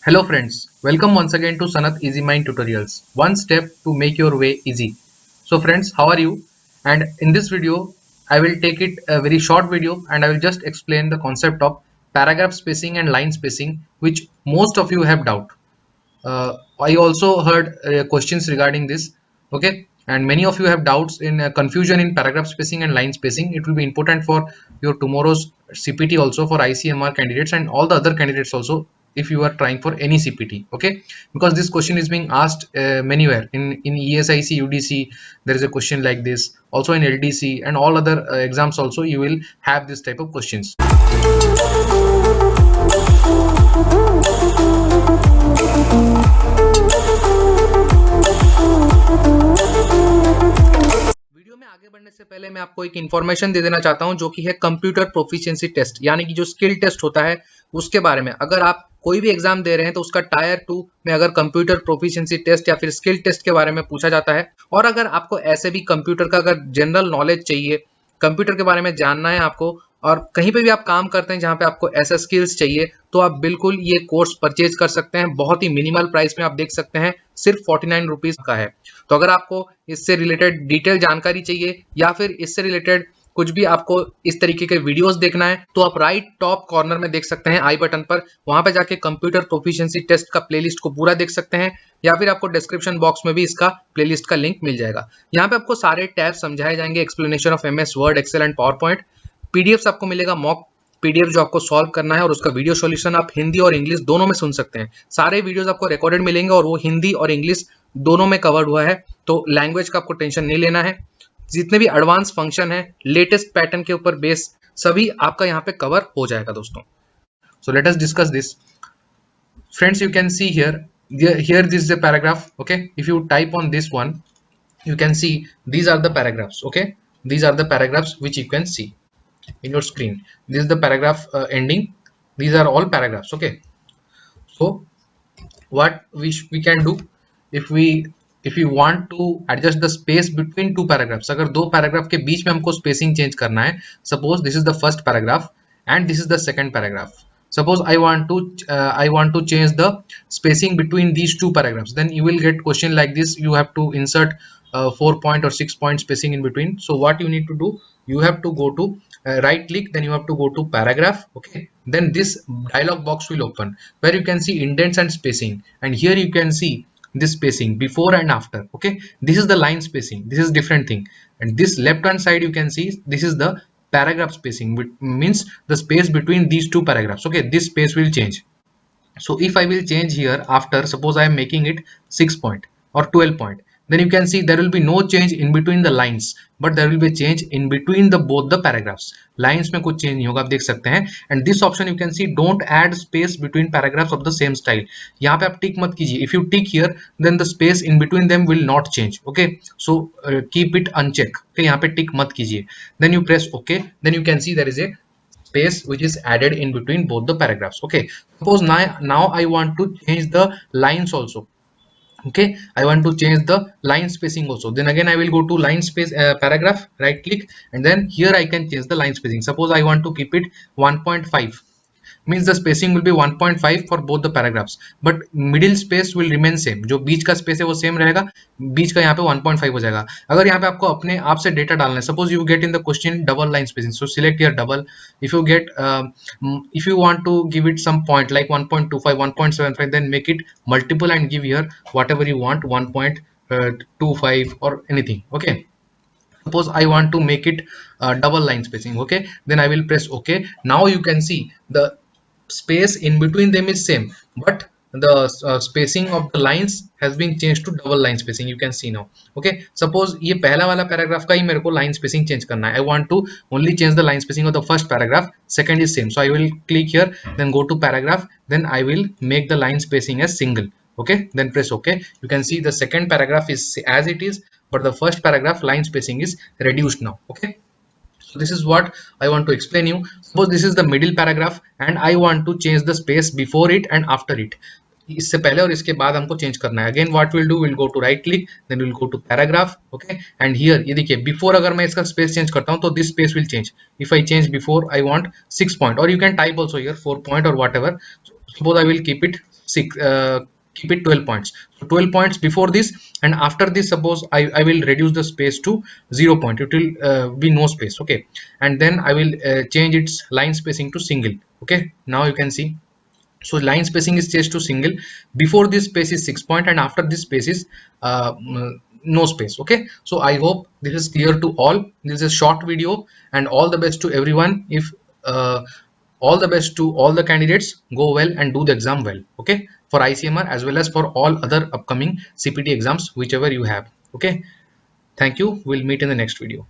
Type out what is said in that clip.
Hello friends, welcome once again to Sanath Easymind Tutorials. One step to make your way easy. So friends, how are you? And in this video, I will take it a very short video and I will just explain the concept of paragraph spacing and line spacing, which most of you have doubt. I also heard questions regarding this. Okay, and many of you have doubts in confusion in paragraph spacing and line spacing. It will be important for your tomorrow's CPT also, for Icmr candidates and all the other candidates also, if you are trying for any CPT. Okay, because this question is being asked manywhere in ESIC, UDC. There is a question like this. Also in LDC and all other exams also, you will have this type of questions. Video में आगे बढ़ने से पहले मैं आपको एक information दे देना चाहता हूं, जो कि है कंप्यूटर प्रोफिशिएंसी टेस्ट, यानी कि जो स्किल टेस्ट होता है उसके बारे में। अगर आप कोई भी एग्जाम दे रहे हैं तो उसका टायर 2 में अगर कंप्यूटर प्रोफिशिएंसी टेस्ट या फिर स्किल टेस्ट के बारे में पूछा जाता है, और अगर आपको ऐसे भी कंप्यूटर का अगर जनरल नॉलेज चाहिए, कंप्यूटर के बारे में जानना है आपको, और कहीं पे भी आप काम करते हैं जहां पे आपको ऐसा स्किल्स चाहिए, तो आप बिल्कुल ये कोर्स परचेज कर सकते हैं। बहुत ही मिनिमल प्राइस में आप देख सकते हैं, सिर्फ 49 रुपीज का है। तो अगर आपको इससे रिलेटेड डिटेल जानकारी चाहिए या फिर इससे रिलेटेड कुछ भी आपको इस तरीके के वीडियोस देखना है, तो आप राइट टॉप कॉर्नर में देख सकते हैं आई बटन पर, वहां पे जाके कंप्यूटर प्रोफिशिएंसी टेस्ट का प्लेलिस्ट को पूरा देख सकते हैं, या फिर आपको डिस्क्रिप्शन बॉक्स में भी इसका प्लेलिस्ट का लिंक मिल जाएगा। यहाँ पे आपको सारे टैब समझाए जाएंगे, explanation of MS word, Excel and PowerPoint. PDF आपको मिलेगा, मॉक पीडीएफ जो आपको सॉल्व करना है, और उसका वीडियो सॉल्यूशन आप हिंदी और इंग्लिश दोनों में सुन सकते हैं। सारे वीडियोस आपको रिकॉर्डेड मिलेंगे और वो हिंदी और इंग्लिश दोनों में कवर्ड हुआ है, तो लैंग्वेज का आपको टेंशन नहीं लेना है। जितने भी एडवांस फंक्शन है, लेटेस्ट पैटर्न के ऊपर बेस, सभी आपका यहाँ पे कवर हो जाएगा दोस्तों। So let us discuss this friends. You can see here this is the paragraph. Okay, if you type on this one, you can see these are the paragraphs. Okay, these are the paragraphs which you can see in your screen. This is the paragraph ending. These are all paragraphs. Okay, so what we can do, if we want to adjust the space between two paragraphs, अगर दो paragraph के बीच में हमको spacing change करना है, suppose this is the first paragraph and this is the second paragraph. Suppose I want to change the spacing between these two paragraphs, then you will get question like this. You have to insert 4-point or 6-point spacing in between. So what you need to do, you have to go to right click, then you have to go to paragraph. Okay, then this dialog box will open where you can see indents and spacing, and here you can see this spacing before and after. Okay, this is the line spacing, this is different thing, and this left hand side you can see this is the paragraph spacing, which means the space between these two paragraphs. Okay, this space will change. So if I will change here after, suppose I am making it 6-point or 12-point, then you can see there will be no change in between the lines, but there will be change in between the both the paragraphs. Lines में कुछ change नहीं होगा, आप देख सकते हैं। And this option you can see, don't add space between paragraphs of the same style. यहाँ पे आप टिक मत कीजिए. If you tick here, then the space in between them will not change. Okay, so keep it unchecked. Okay, यहाँ पे टिक मत कीजिए. Then you press OK. Then you can see there is a space which is added in between both the paragraphs. Okay, suppose now I want to change the lines also. Okay, I want to change the line spacing also. Then again I will go to line space, paragraph, right click, and then here I can change the line spacing. Suppose I want to keep it 1.5, means the spacing will be 1.5 for both the paragraphs, but middle space will remain same. जो बीच का space है वो same रहेगा, बीच का यहाँ पे 1.5 हो जाएगा। अगर यहाँ पे आपको अपने आप से डेटा डालना है, suppose you get in the question double line spacing, so select here double. If you want to give it some point like 1.25, 1.75, then make it multiple and give here whatever you want, 1.25 or anything. Okay, suppose I want to make it double line spacing. Okay, then I will press OK. Now you can see the space in between them is same, but the spacing of the lines has been changed to double line spacing. You can see now. Okay, suppose ये पहला वाला paragraph का ही मेरे को line spacing change करना है. I want to only change the line spacing of the first paragraph. Second is same, so I will click here, then go to paragraph, then I will make the line spacing as single. Okay, then press OK. You can see the second paragraph is as it is, but the first paragraph line spacing is reduced now. Okay, so this is what I want to explain you. Suppose this is the middle paragraph and I want to change the space before it and after it. इससे पहले और इसके बाद हमको change करना है. Again what will do, will go to right click, then will go to paragraph. Okay, and here ये देखिए बिफोर अगर मैं इसका स्पेस चेंज करता हूं तो this space will change. If I change before, I want 6 point, or you can type also here 4 point or whatever. Suppose I will keep it keep it 12 points. So 12 points before this, and after this suppose I will reduce the space to 0 point. It will be no space. Okay, and then I will change its line spacing to single. Okay, now you can see. So line spacing is changed to single. Before this space is 6 point, and after this space is no space. Okay, so I hope this is clear to all. This is a short video, and all the best to everyone. If all the best to all the candidates, go well and do the exam well. Okay, for ICMR as well as for all other upcoming CPT exams whichever you have. Okay, thank you. We'll meet in the next video.